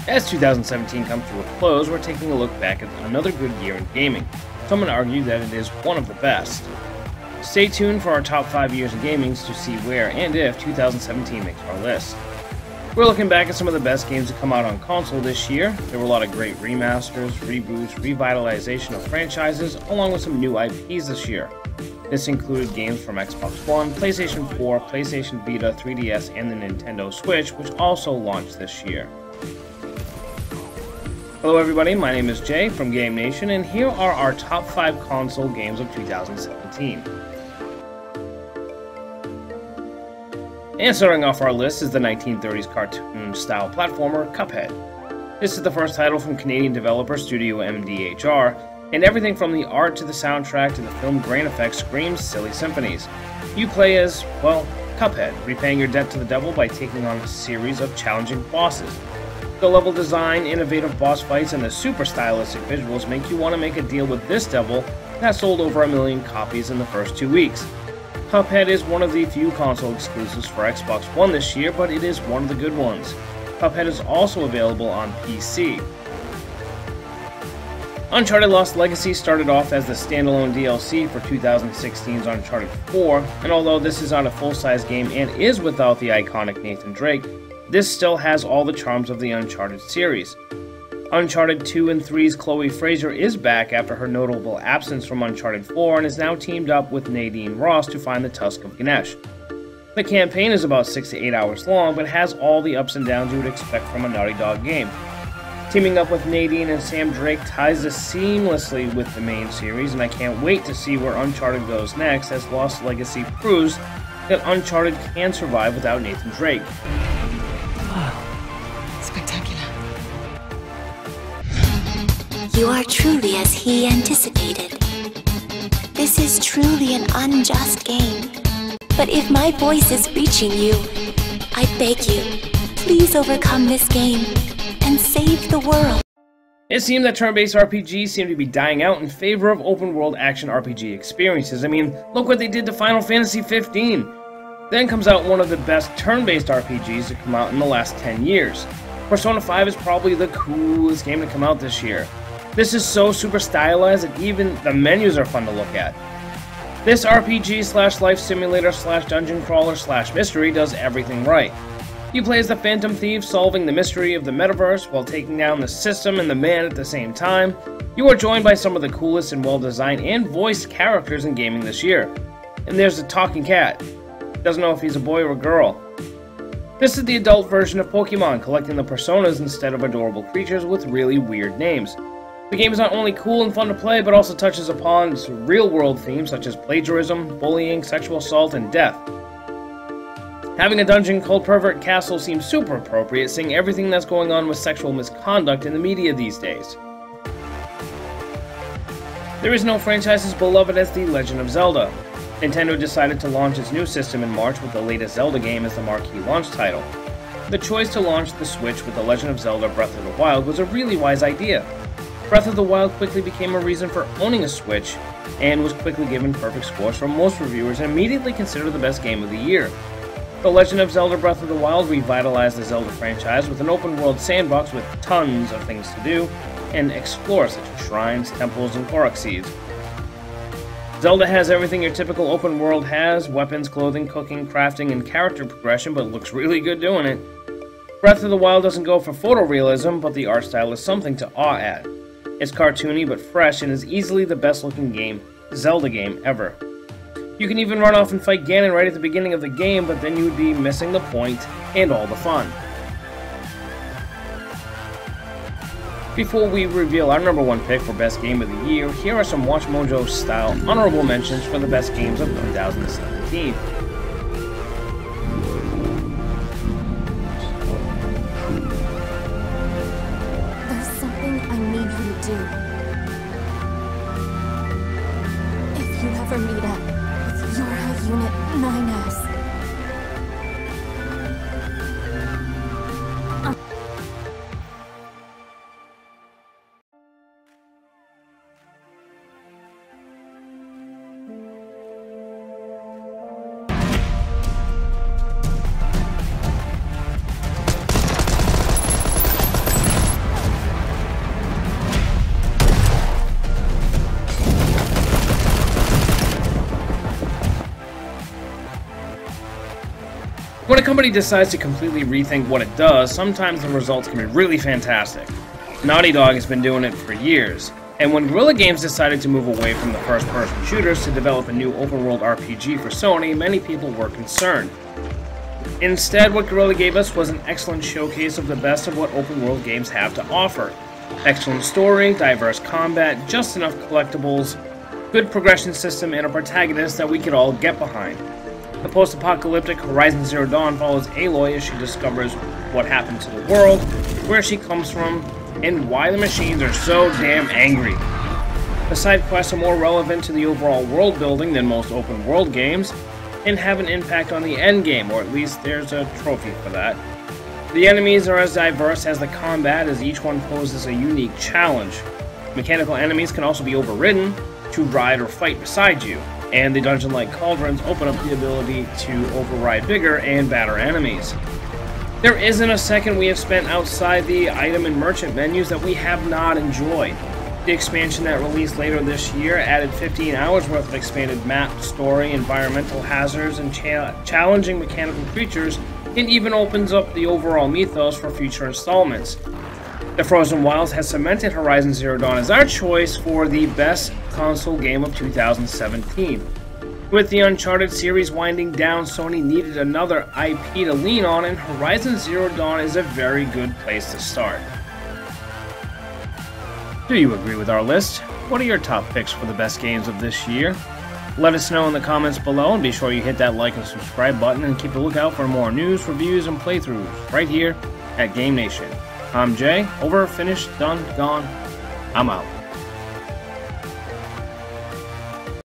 As 2017 comes to a close, we're taking a look back at another good year in gaming. Some would argue that it is one of the best. Stay tuned for our top 5 years in gaming to see where and if 2017 makes our list. We're looking back at some of the best games to come out on console this year. There were a lot of great remasters, reboots, revitalization of franchises, along with some new IPs this year. This included games from Xbox One, PlayStation 4, PlayStation Vita, 3DS, and the Nintendo Switch, which also launched this year. Hello everybody, my name is Jay from Game Nation, and here are our top 5 console games of 2017. And starting off our list is the 1930s cartoon-style platformer Cuphead. This is the first title from Canadian developer Studio MDHR, and everything from the art to the soundtrack to the film grain effects screams silly symphonies. You play as, well, Cuphead, repaying your debt to the devil by taking on a series of challenging bosses. The level design, innovative boss fights, and the super stylistic visuals make you want to make a deal with this devil that sold over 1 million copies in the first 2 weeks. Cuphead is one of the few console exclusives for Xbox One this year, but it is one of the good ones. Cuphead is also available on PC. Uncharted Lost Legacy started off as the standalone DLC for 2016's Uncharted 4, and although this is not a full-size game and is without the iconic Nathan Drake, this still has all the charms of the Uncharted series. Uncharted 2 and 3's Chloe Fraser is back after her notable absence from Uncharted 4 and is now teamed up with Nadine Ross to find the Tusk of Ganesh. The campaign is about 6 to 8 hours long, but has all the ups and downs you would expect from a Naughty Dog game. Teaming up with Nadine and Sam Drake ties this seamlessly with the main series, and I can't wait to see where Uncharted goes next, as Lost Legacy proves that Uncharted can survive without Nathan Drake. Wow, spectacular. You are truly as he anticipated. This is truly an unjust game. But if my voice is reaching you, I beg you, please overcome this game and save the world. It seemed that turn-based RPGs seem to be dying out in favor of open-world action RPG experiences. I mean, look what they did to Final Fantasy 15. Then comes out one of the best turn-based RPGs to come out in the last 10 years. Persona 5 is probably the coolest game to come out this year. This is so super stylized that even the menus are fun to look at. This RPG/life simulator/dungeon crawler/mystery does everything right. You play as the Phantom Thief, solving the mystery of the metaverse while taking down the system and the man at the same time. You are joined by some of the coolest and well-designed and voiced characters in gaming this year. And there's the talking cat. Doesn't know if he's a boy or a girl. This is the adult version of Pokemon, collecting the personas instead of adorable creatures with really weird names. The game is not only cool and fun to play, but also touches upon real-world themes such as plagiarism, bullying, sexual assault, and death. Having a dungeon called Pervert Castle seems super appropriate, seeing everything that's going on with sexual misconduct in the media these days. There is no franchise as beloved as The Legend of Zelda. Nintendo decided to launch its new system in March with the latest Zelda game as the marquee launch title. The choice to launch the Switch with The Legend of Zelda Breath of the Wild was a really wise idea. Breath of the Wild quickly became a reason for owning a Switch, and was quickly given perfect scores from most reviewers and immediately considered the best game of the year. The Legend of Zelda Breath of the Wild revitalized the Zelda franchise with an open-world sandbox with tons of things to do and explore, such as shrines, temples, and Korok seeds. Zelda has everything your typical open world has: weapons, clothing, cooking, crafting, and character progression, but looks really good doing it. Breath of the Wild doesn't go for photorealism, but the art style is something to awe at. It's cartoony but fresh and is easily the best looking Zelda game ever. You can even run off and fight Ganon right at the beginning of the game, but then you would be missing the point and all the fun. Before we reveal our number 1 pick for best game of the year, here are some Watch Mojo style honorable mentions for the best games of 2017. There's something I need you to do. If you ever meet up with your High Unit 9S, When a company decides to completely rethink what it does, sometimes the results can be really fantastic. Naughty Dog has been doing it for years, and when Guerrilla Games decided to move away from the first-person shooters to develop a new open-world RPG for Sony, many people were concerned. Instead, what Guerrilla gave us was an excellent showcase of the best of what open-world games have to offer. Excellent story, diverse combat, just enough collectibles, good progression system, and a protagonist that we could all get behind. The post-apocalyptic Horizon Zero Dawn follows Aloy as she discovers what happened to the world, where she comes from, and why the machines are so damn angry. The side quests are more relevant to the overall world building than most open world games, and have an impact on the end game, or at least there's a trophy for that. The enemies are as diverse as the combat, as each one poses a unique challenge. Mechanical enemies can also be overridden to ride or fight beside you, and the dungeon-like cauldrons open up the ability to override bigger and badder enemies. There isn't a second we have spent outside the item and merchant menus that we have not enjoyed. The expansion that released later this year added 15 hours worth of expanded map, story, environmental hazards, and challenging mechanical creatures, and even opens up the overall mythos for future installments. The Frozen Wilds has cemented Horizon Zero Dawn as our choice for the best console game of 2017. With the Uncharted series winding down, Sony needed another IP to lean on, and Horizon Zero Dawn is a very good place to start. Do you agree with our list? What are your top picks for the best games of this year? Let us know in the comments below, and be sure you hit that like and subscribe button, and keep a lookout for more news, reviews, and playthroughs right here at Game Nation. I'm Jay, over, finished, done, gone. I'm out.